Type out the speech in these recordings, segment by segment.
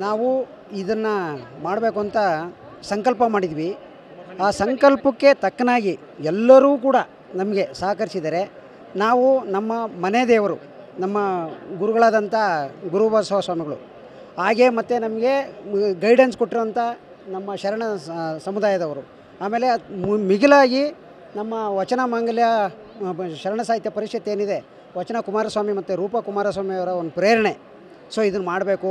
ನಾವು ಇದನ್ನು ಮಾಡಬೇಕು ಅಂತ ಸಂಕಲ್ಪ ಮಾಡಿದ್ವಿ. ಆ ಸಂಕಲ್ಪಕ್ಕೆ ತಕ್ಕನಾಗಿ ಎಲ್ಲರೂ ಕೂಡ ನಮಗೆ ಸಹಕರಿಸಿದ್ದಾರೆ. ನಾವು ನಮ್ಮ ಮನೆ ದೇವರು, ನಮ್ಮ ಗುರುಗಳಾದಂಥ ಗುರುಬಸವ ಸ್ವಾಮಿಗಳು, ಹಾಗೆ ಮತ್ತು ನಮಗೆ ಗೈಡೆನ್ಸ್ ಕೊಟ್ಟಿರೋಂಥ ನಮ್ಮ ಶರಣ ಸಮುದಾಯದವರು, ಆಮೇಲೆ ಮಿಗಿಲಾಗಿ ನಮ್ಮ ವಚನ ಮಾಂಗಲ್ಯ ಶರಣ ಸಾಹಿತ್ಯ ಪರಿಷತ್ ಏನಿದೆ, ವಚನ ಕುಮಾರಸ್ವಾಮಿ ಮತ್ತು ರೂಪ ಕುಮಾರಸ್ವಾಮಿಯವರ ಒಂದು ಪ್ರೇರಣೆ. ಸೊ ಇದನ್ನು ಮಾಡಬೇಕು,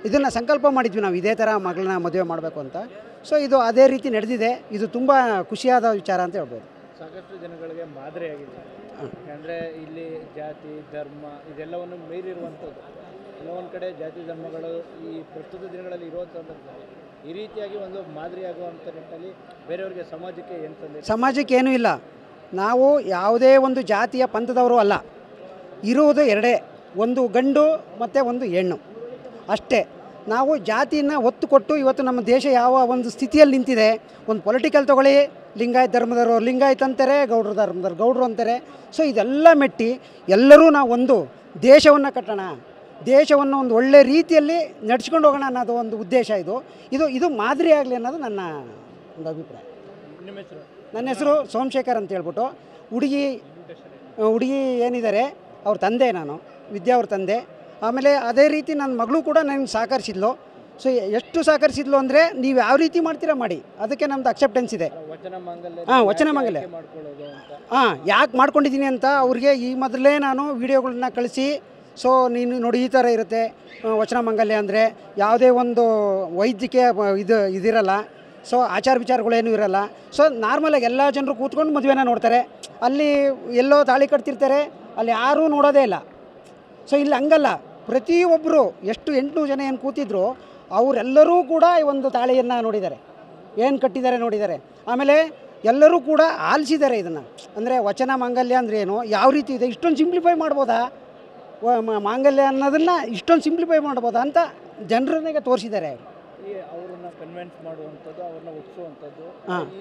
ಇದನ್ನು ಸಂಕಲ್ಪ ಮಾಡಿದ್ವಿ ನಾವು, ಇದೇ ಥರ ಮಗಳನ್ನ ಮದುವೆ ಮಾಡಬೇಕು ಅಂತ. ಸೊ ಇದು ಅದೇ ರೀತಿ ನಡೆದಿದೆ. ಇದು ತುಂಬ ಖುಷಿಯಾದ ವಿಚಾರ ಅಂತ ಹೇಳ್ಬೋದು. ಸಾಕಷ್ಟು ಜನಗಳಿಗೆ ಮಾದರಿಯಾಗಿದೆ. ಅಂದರೆ ಇಲ್ಲಿ ಜಾತಿ ಧರ್ಮ ಇದೆಲ್ಲವನ್ನು ಮೀರಿರುವಂಥದ್ದು. ಕೆಲವೊಂದು ಕಡೆ ಜಾತಿ ಧರ್ಮಗಳು ಈ ಪ್ರಸ್ತುತ ದಿನಗಳಲ್ಲಿ ಇರೋ ಸಂದರ್ಭದಲ್ಲಿ ಈ ರೀತಿಯಾಗಿ ಒಂದು ಮಾದರಿಯಾಗುವಂಥ ನಿಟ್ಟಿನಲ್ಲಿ ಬೇರೆಯವರಿಗೆ ಸಮಾಜಕ್ಕೆ ಏನು ತಂದೆ? ಸಮಾಜಕ್ಕೆ ಏನೂ ಇಲ್ಲ. ನಾವು ಯಾವುದೇ ಒಂದು ಜಾತಿಯ ಪಂಥದವರು ಅಲ್ಲ. ಇರುವುದು ಎರಡೇ, ಒಂದು ಗಂಡು ಮತ್ತು ಒಂದು ಹೆಣ್ಣು ಅಷ್ಟೇ. ನಾವು ಜಾತಿಯನ್ನು ಒತ್ತು ಕೊಟ್ಟು ಇವತ್ತು ನಮ್ಮ ದೇಶ ಯಾವ ಒಂದು ಸ್ಥಿತಿಯಲ್ಲಿ ನಿಂತಿದೆ, ಒಂದು ಪೊಲಿಟಿಕಲ್ ತೊಗೊಳ್ಳಿ, ಲಿಂಗಾಯತ ಧರ್ಮದವರು ಲಿಂಗಾಯತ ಅಂತಾರೆ, ಗೌಡ್ರ ಧರ್ಮದವ್ರು ಗೌಡ್ರು ಅಂತಾರೆ. ಸೊ ಇದೆಲ್ಲ ಮೆಟ್ಟಿ ಎಲ್ಲರೂ ನಾವು ಒಂದು ದೇಶವನ್ನು ಕಟ್ಟೋಣ, ದೇಶವನ್ನು ಒಂದು ಒಳ್ಳೆ ರೀತಿಯಲ್ಲಿ ನಡೆಸ್ಕೊಂಡು ಹೋಗೋಣ ಅನ್ನೋದು ಒಂದು ಉದ್ದೇಶ. ಇದು ಮಾದರಿ ಆಗಲಿ ಅನ್ನೋದು ನನ್ನ ಒಂದು ಅಭಿಪ್ರಾಯ. ನಿಮ್ಮ ಹೆಸರು? ನನ್ನ ಹೆಸರು ಸೋಮಶೇಖರ್ ಅಂತ ಹೇಳ್ಬಿಟ್ಟು. ಹುಡುಗಿ ಏನಿದ್ದಾರೆ ಅವ್ರ ತಂದೆ, ನಾನು ವಿದ್ಯಾ ಅವ್ರ ತಂದೆ. ಆಮೇಲೆ ಅದೇ ರೀತಿ ನನ್ನ ಮಗಳು ಕೂಡ ನನಗೆ ಸಹಕರಿಸಿದ್ಲು. ಸೊ ಎಷ್ಟು ಸಹಕರಿಸಿದ್ಲು ಅಂದರೆ, ನೀವು ಯಾವ ರೀತಿ ಮಾಡ್ತೀರಾ ಮಾಡಿ, ಅದಕ್ಕೆ ನಮ್ಮದು ಅಕ್ಸೆಪ್ಟೆನ್ಸ್ ಇದೆ. ವಚನ ಮಾಂಗಲ್ಯ ವಚನ ಮಾಂಗಲ್ಯ ಮಾಡ್ಕೊಳ್ಳೋದು ಅಂತ ಯಾಕೆ ಮಾಡ್ಕೊಂಡಿದ್ದೀನಿ ಅಂತ ಅವ್ರಿಗೆ ಈ ಮೊದಲೇ ನಾನು ವೀಡಿಯೋಗಳನ್ನ ಕಳಿಸಿ, ಸೊ ನೀನು ನೋಡಿ ಈ ಥರ ಇರುತ್ತೆ ವಚನ ಮಾಂಗಲ್ಯ ಅಂದರೆ, ಯಾವುದೇ ಒಂದು ವೈದ್ಯಕೀಯ ಇದಿರಲ್ಲ, ಸೊ ಆಚಾರ ವಿಚಾರಗಳೇನೂ ಇರಲ್ಲ. ಸೊ ನಾರ್ಮಲಾಗಿ ಎಲ್ಲ ಜನರು ಕೂತ್ಕೊಂಡು ಮದುವೆನ ನೋಡ್ತಾರೆ. ಅಲ್ಲಿ ಎಲ್ಲೋ ತಾಳಿ ಕಟ್ತಿರ್ತಾರೆ, ಅಲ್ಲಿ ಯಾರೂ ನೋಡೋದೇ ಇಲ್ಲ. ಸೊ ಇಲ್ಲಿ ಹಂಗಲ್ಲ, ಪ್ರತಿಯೊಬ್ಬರು ಎಷ್ಟು 800 ಜನ ಏನು ಕೂತಿದ್ರು ಅವರೆಲ್ಲರೂ ಕೂಡ ಈ ಒಂದು ತಾಳಿಯನ್ನು ನೋಡಿದ್ದಾರೆ, ಏನು ಕಟ್ಟಿದ್ದಾರೆ ನೋಡಿದ್ದಾರೆ. ಆಮೇಲೆ ಎಲ್ಲರೂ ಕೂಡ ಆಲಿಸಿದ್ದಾರೆ ಇದನ್ನು. ಅಂದರೆ ವಚನ ಮಾಂಗಲ್ಯ ಅಂದರೆ ಏನು, ಯಾವ ರೀತಿ ಇದೆ, ಇಷ್ಟೊಂದು ಸಿಂಪ್ಲಿಫೈ ಮಾಡ್ಬೋದಾ ಮಾಂಗಲ್ಯ ಅನ್ನೋದನ್ನು, ಇಷ್ಟೊಂದು ಸಿಂಪ್ಲಿಫೈ ಮಾಡ್ಬೋದಾ ಅಂತ ಜನರನ್ನೇ ತೋರಿಸಿದ್ದಾರೆ. ಅವ್ರನ್ನ ಕನ್ವಿನ್ಸ್ ಮಾಡುವಂಥದ್ದು, ಅವ್ರನ್ನ ಒಪ್ಪಿಸುವಂಥದ್ದು,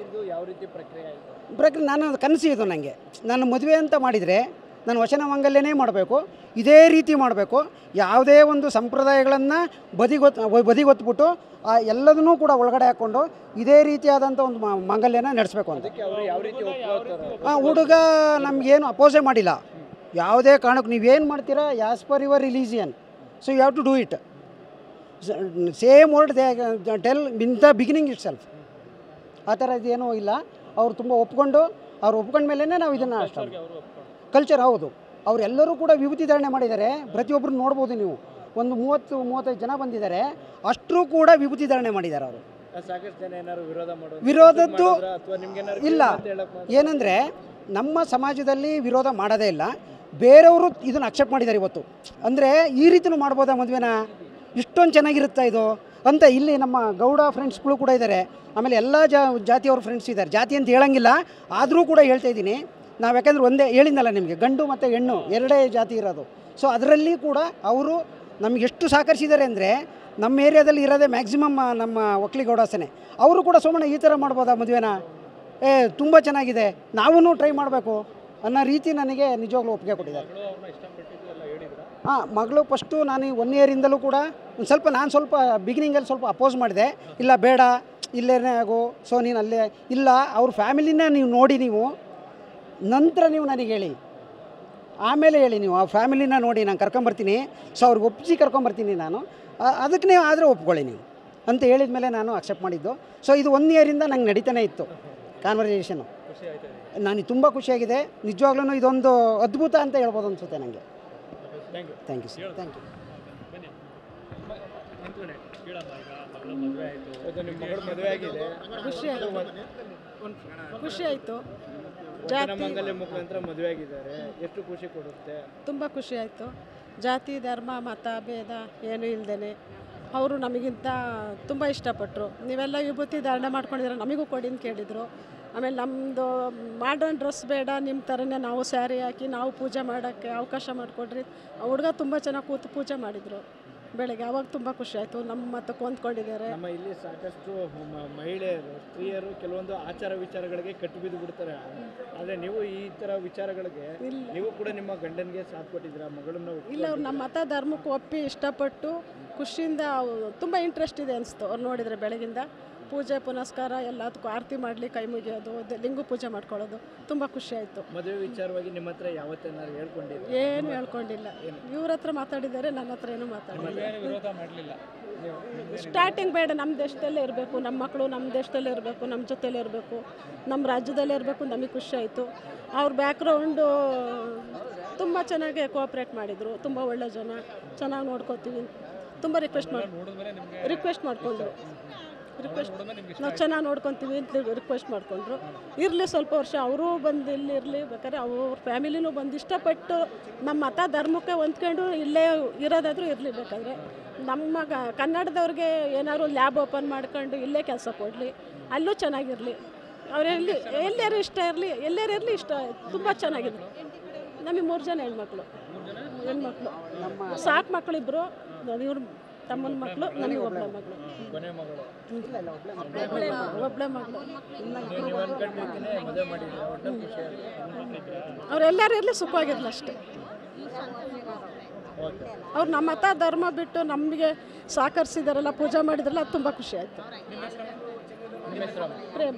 ಇದು ಯಾವ ರೀತಿ ಪ್ರಕ್ರಿಯೆ ಆಯಿತು? ಪ್ರಕ್ರಿಯೆ ನಾನು ಕನಸು ಇದು ನನಗೆ. ನಾನು ಮದುವೆ ಅಂತ ಮಾಡಿದರೆ ನಾನು ವಚನ ಮಾಂಗಲ್ಯನೇ ಮಾಡಬೇಕು, ಇದೇ ರೀತಿ ಮಾಡಬೇಕು. ಯಾವುದೇ ಒಂದು ಸಂಪ್ರದಾಯಗಳನ್ನು ಬದಿಗೊತ್ಬಿಟ್ಟು ಎಲ್ಲದನ್ನೂ ಕೂಡ ಒಳಗಡೆ ಹಾಕ್ಕೊಂಡು ಇದೇ ರೀತಿಯಾದಂಥ ಒಂದು ಮಾಂಗಲ್ಯನ ನಡೆಸಬೇಕು ಅಂತ. ಯಾವ ರೀತಿ ಹುಡುಗ ನಮಗೇನು ಅಪೋಸೇ ಮಾಡಿಲ್ಲ. ಯಾವುದೇ ಕಾರಣಕ್ಕೂ ನೀವೇನು ಮಾಡ್ತೀರಾ, as per your religion, so you have to do it. Same word they tell in the beginning itself. ಆ ಥರ ಇದೇನೂ ಇಲ್ಲ. ಅವ್ರು ತುಂಬ ಅವ್ರು ಒಪ್ಕೊಂಡ ಮೇಲೇ ನಾವು ಇದನ್ನು ಕಲ್ಚರ್. ಹೌದು, ಅವರೆಲ್ಲರೂ ಕೂಡ ವಿಭೂತಿ ಧಾರಣೆ ಮಾಡಿದ್ದಾರೆ. ಪ್ರತಿಯೊಬ್ಬರು ನೋಡ್ಬೋದು ನೀವು, ಒಂದು 30-35 ಜನ ಬಂದಿದ್ದಾರೆ, ಅಷ್ಟರೂ ಕೂಡ ವಿಭೂತಿ ಧಾರಣೆ ಮಾಡಿದ್ದಾರೆ. ಅವರು ಸಾಕಷ್ಟು ಜನ ಏನಾದ್ರು ವಿರೋಧದ್ದು ಇಲ್ಲ. ಏನಂದರೆ ನಮ್ಮ ಸಮಾಜದಲ್ಲಿ ವಿರೋಧ ಮಾಡೋದೇ ಇಲ್ಲ, ಬೇರೆಯವರು ಇದನ್ನು ಅಕ್ಸೆಪ್ಟ್ ಮಾಡಿದ್ದಾರೆ ಇವತ್ತು. ಅಂದರೆ ಈ ರೀತಿಯೂ ಮಾಡ್ಬೋದಾ ಮದುವೆನ, ಇಷ್ಟೊಂದು ಚೆನ್ನಾಗಿರುತ್ತಾ ಇದು ಅಂತ. ಇಲ್ಲಿ ನಮ್ಮ ಗೌಡ ಫ್ರೆಂಡ್ಸ್ಗಳು ಕೂಡ ಇದ್ದಾರೆ, ಆಮೇಲೆ ಎಲ್ಲ ಜಾತಿಯವ್ರ ಫ್ರೆಂಡ್ಸ್ ಇದ್ದಾರೆ. ಜಾತಿ ಅಂತ ಹೇಳೋಂಗಿಲ್ಲ, ಆದರೂ ಕೂಡ ಹೇಳ್ತಾ ಇದ್ದೀನಿ ನಾವು. ಯಾಕೆಂದರೆ ಒಂದೇ ಹೇಳಿದ್ನಲ್ಲ ನಿಮಗೆ, ಗಂಡು ಮತ್ತು ಹೆಣ್ಣು ಎರಡೇ ಜಾತಿ ಇರೋದು. ಸೊ ಅದರಲ್ಲಿ ಕೂಡ ಅವರು ನಮಗೆ ಎಷ್ಟು ಸಹಕರಿಸಿದ್ದಾರೆ ಅಂದರೆ, ನಮ್ಮ ಏರಿಯಾದಲ್ಲಿ ಇರೋದೇ ಮ್ಯಾಕ್ಸಿಮಮ್ ನಮ್ಮ ಒಕ್ಕಲಿಗೌಡಾಸನೆ. ಅವರು ಕೂಡ ಸೋಮಣ್ಣ ಈ ಥರ ಮಾಡ್ಬೋದಾ ಮದುವೆನ, ತುಂಬ ಚೆನ್ನಾಗಿದೆ, ನಾವೂ ಟ್ರೈ ಮಾಡಬೇಕು ಅನ್ನೋ ರೀತಿ ನನಗೆ ನಿಜವಾಗ್ಲೂ ಒಪ್ಪಿಗೆ ಕೊಟ್ಟಿದ್ದಾರೆ. ಮಗಳು ಫಸ್ಟು ನಾನು 1 ಇಯರಿಂದಲೂ ಕೂಡ ನಾನು ಸ್ವಲ್ಪ ಬಿಗಿನಿಂಗಲ್ಲಿ ಸ್ವಲ್ಪ ಅಪೋಸ್ ಮಾಡಿದೆ. ಇಲ್ಲ ಬೇಡ, ಇಲ್ಲೇನೇ ಆಗು, ಸೊ ನೀನು ಅಲ್ಲೇ ಇಲ್ಲ, ಅವ್ರ ಫ್ಯಾಮಿಲಿನ ನೀವು ನೋಡಿ, ನೀವು ನಂತರ ನೀವು ನನಗೆ ಹೇಳಿ, ಆಮೇಲೆ ಹೇಳಿ, ನೀವು ಆ ಫ್ಯಾಮಿಲಿನ ನೋಡಿ ನಾನು ಕರ್ಕೊಂಬರ್ತೀನಿ, ಸೊ ಅವ್ರಿಗೆ ಒಪ್ಪಿಸಿ ಕರ್ಕೊಂಬರ್ತೀನಿ ನಾನು, ಅದಕ್ಕೆ ನೀವು ಆದರೆ ಒಪ್ಕೊಳ್ಳಿ ನೀವು ಅಂತ ಹೇಳಿದ ಮೇಲೆ ನಾನು ಅಕ್ಸೆಪ್ಟ್ ಮಾಡಿದ್ದು. ಸೊ ಇದು 1 ಇಯರಿಂದ ನಂಗೆ ನಡೀತಾನೆ ಇತ್ತು ಕಾನ್ವರ್ಸೇಷನು. ನನಗೆ ತುಂಬ ಖುಷಿಯಾಗಿದೆ ನಿಜವಾಗ್ಲೂ. ಇದೊಂದು ಅದ್ಭುತ ಅಂತ ಹೇಳ್ಬೋದು ಅನಿಸುತ್ತೆ ನನಗೆ. Thank you sir. Thank you. ಖುಷಿ ಆಯಿತು. ಮಾಂಗಲ್ಯ ಮುಖಾಂತರ ಮದುವೆ ಆಗಿದ್ದಾರೆ, ಎಷ್ಟು ಖುಷಿ ಕೊಡುತ್ತೆ? ತುಂಬ ಖುಷಿ ಆಯಿತು. ಜಾತಿ ಧರ್ಮ ಮತ ಭೇದ ಏನೂ ಇಲ್ಲದೇ ಅವರು ನಮಗಿಂತ ತುಂಬ ಇಷ್ಟಪಟ್ಟರು. ನೀವೆಲ್ಲ ವಿಭೂತಿ ಧಾರಣೆ ಮಾಡ್ಕೊಂಡಿದ್ರೆ ನಮಗೂ ಕೊಡಿ ಅಂತ ಕೇಳಿದರು. ಆಮೇಲೆ ನಮ್ಮದು ಮಾಡ್ರನ್ ಡ್ರೆಸ್ ಬೇಡ, ನಿಮ್ಮ ಥರನೇ ನಾವು ಸ್ಯಾರಿ ಹಾಕಿ ನಾವು ಪೂಜೆ ಮಾಡೋಕ್ಕೆ ಅವಕಾಶ ಮಾಡಿಕೊಡ್ರಿ. ಆ ಹುಡುಗ ತುಂಬ ಚೆನ್ನಾಗಿ ಕೂತು ಪೂಜೆ ಮಾಡಿದರು ಬೆಳಗ್ಗೆ. ಆವಾಗ ತುಂಬ ಖುಷಿ ಆಯಿತು. ನಮ್ಮ ಮತಕ್ಕೆ ಹೊಂದ್ಕೊಂಡಿದ್ದಾರೆ. ನಮ್ಮ ಇಲ್ಲಿ ಸಾಕಷ್ಟು ಮಹಿಳೆಯರು, ಸ್ತ್ರೀಯರು ಕೆಲವೊಂದು ಆಚಾರ ವಿಚಾರಗಳಿಗೆ ಕಟ್ಟು ಬಿದ್ದು ಬಿಡ್ತಾರೆ. ಆದರೆ ನೀವು ಈ ಥರ ವಿಚಾರಗಳಿಗೆ ನೀವು ಕೂಡ ನಿಮ್ಮ ಗಂಡನಿಗೆ ಸಾಥ್ ಕೊಟ್ಟಿದ್ದೀರಾ, ಮಗಳನ್ನ? ಇಲ್ಲ, ಅವ್ರು ನಮ್ಮ ಮತ ಧರ್ಮಕ್ಕೆ ಒಪ್ಪಿ ಇಷ್ಟಪಟ್ಟು ಖುಷಿಯಿಂದ ತುಂಬ ಇಂಟ್ರೆಸ್ಟ್ ಇದೆ ಅನಿಸ್ತು ಅವ್ರು ನೋಡಿದರೆ. ಬೆಳಗಿಂದ ಪೂಜೆ ಪುನಸ್ಕಾರ ಎಲ್ಲದಕ್ಕೂ ಆರತಿ ಮಾಡಲಿ, ಕೈ ಮುಗಿಯೋದು, ಲಿಂಗು ಪೂಜೆ ಮಾಡ್ಕೊಳ್ಳೋದು ತುಂಬ ಖುಷಿ ಆಯಿತು. ಮದುವೆ ವಿಚಾರವಾಗಿ ನಿಮ್ಮ ಹತ್ರ ಯಾವತ್ತೇನಾದ್ರು ಹೇಳ್ಕೊಂಡಿಲ್ಲ? ಏನು ಹೇಳ್ಕೊಂಡಿಲ್ಲ. ಇವ್ರ ಹತ್ರ ಮಾತಾಡಿದ್ದಾರೆ, ನನ್ನ ಹತ್ರ ಏನೂ ಮಾತಾಡಿಲ್ಲ. ವಿರೋಧ ಮಾಡಲಿಲ್ಲ? ಸ್ಟಾರ್ಟಿಂಗ್ ಬೇಡ, ನಮ್ಮ ದೇಶದಲ್ಲೇ ಇರಬೇಕು, ನಮ್ಮ ಮಕ್ಕಳು ನಮ್ಮ ದೇಶದಲ್ಲೇ ಇರಬೇಕು, ನಮ್ಮ ಜೊತೆಲೇ ಇರಬೇಕು, ನಮ್ಮ ರಾಜ್ಯದಲ್ಲೇ ಇರಬೇಕು, ನಮಗೆ ಖುಷಿ ಆಯಿತು. ಅವ್ರ ಬ್ಯಾಕ್ಗ್ರೌಂಡು ತುಂಬ ಚೆನ್ನಾಗಿ ಕೋಆಪ್ರೇಟ್ ಮಾಡಿದರು. ತುಂಬ ಒಳ್ಳೆ ಜನ, ಚೆನ್ನಾಗಿ ನೋಡ್ಕೋತೀವಿ, ತುಂಬ ರಿಕ್ವೆಸ್ಟ್ ಮಾಡಿಕೊಂಡ್ರು. ನಾವು ಚೆನ್ನಾಗಿ ನೋಡ್ಕೊತೀವಿ ಅಂತ ರಿಕ್ವೆಸ್ಟ್ ಮಾಡಿಕೊಂಡ್ರು. ಇರಲಿ ಸ್ವಲ್ಪ ವರ್ಷ ಅವರೂ ಬಂದು ಇಲ್ಲಿ ಇರಲಿ, ಬೇಕಾದ್ರೆ ಅವ್ರ ಫ್ಯಾಮಿಲಿನೂ ಬಂದು ಇಷ್ಟಪಟ್ಟು ನಮ್ಮ ಮತ ಧರ್ಮಕ್ಕೆ ಹೊಂದ್ಕೊಂಡು ಇಲ್ಲೇ ಇರೋದಾದರೂ ಇರಲಿ. ಬೇಕಾದರೆ ನಮ್ಮ ಕನ್ನಡದವ್ರಿಗೆ ಏನಾದ್ರು ಲ್ಯಾಬ್ ಓಪನ್ ಮಾಡ್ಕೊಂಡು ಇಲ್ಲೇ ಕೆಲಸ ಕೊಡಲಿ, ಅಲ್ಲೂ ಚೆನ್ನಾಗಿರಲಿ. ಅವರೆಲ್ಲಿ ಎಲ್ಲರೂ ಇಷ್ಟ ಇರಲಿ, ಎಲ್ಲರೂ ಇರಲಿ, ಇಷ್ಟ ತುಂಬ ಚೆನ್ನಾಗಿದ್ರು. ನಮಗೆ 3 ಜನ ಹೆಣ್ಮಕ್ಳು ಸಾಕು ಮಕ್ಕಳಿಬ್ಬರು, ಇವ್ರ ತಮ್ಮನ ಮಕ್ಕಳು, ನನಗೆ ಒಬ್ಬಳೆ ಮಗಳು. ಅವರೆಲ್ಲರೂ ಇರಲಿ, ಸುಖವಾಗಿರಲಿ ಅಷ್ಟೇ. ಅವ್ರು ನಮ್ಮ ಮತ ಧರ್ಮ ಬಿಟ್ಟು ನಮಗೆ ಸಹಕರಿಸಿದಾರಲ್ಲ, ಪೂಜೆ ಮಾಡಿದ್ರಲ್ಲ, ಅದು ತುಂಬ ಖುಷಿ ಆಯಿತು. ಪ್ರೇಮ.